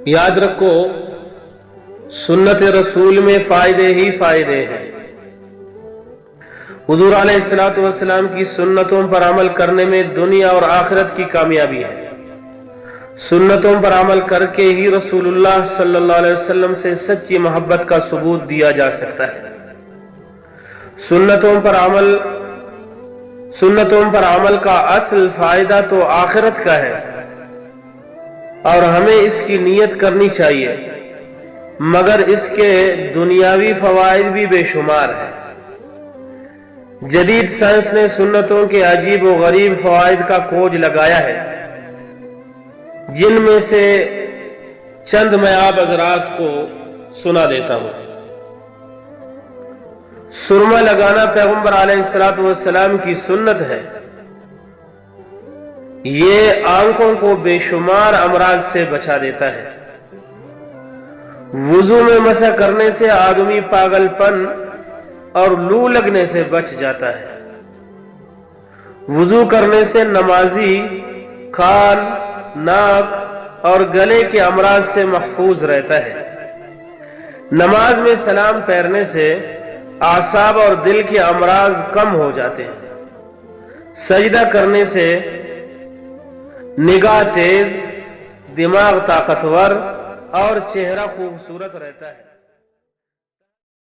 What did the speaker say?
یاد رکھو سنت رسول میں فائدے ہی فائدے ہیں۔ حضور علیہ الصلوۃ والسلام کی سنتوں پر عمل کرنے میں دنیا اور آخرت کی کامیابی ہے۔ سنتوں پر عمل کر کے ہی رسول اللہ صلی اللہ علیہ وسلم سے سچی محبت کا ثبوت دیا جا سکتا ہے۔ سنتوں پر عمل کا اصل فائدہ تو آخرت کا ہے اور ہمیں اس کی نیت کرنی چاہیے، مگر اس کے دنیاوی فوائد بھی بے شمار ہیں۔ جدید سائنس نے سنتوں کے عجیب و غریب فوائد کا کھوج لگایا ہے، جن میں سے چند میں آپ حضرات کو سنا دیتا ہوں۔ سرما لگانا پیغمبر علیہ الصلوۃ والسلام کی سنت ہے۔ یہ آنکھوں کو بے شمار امراض سے بچا دیتا ہے۔ وضو میں مسح کرنے سے آدمی پاگل پن اور لو لگنے سے بچ جاتا ہے۔ وضو کرنے سے نمازی کان، ناک اور گلے کے امراض سے محفوظ رہتا ہے۔ نماز میں سلام پھیرنے سے اعصاب اور دل کے امراض کم ہو جاتے ہیں۔ سجدہ کرنے سے نگاہ تیز، دماغ طاقتور اور چہرہ خوبصورت رہتا ہے۔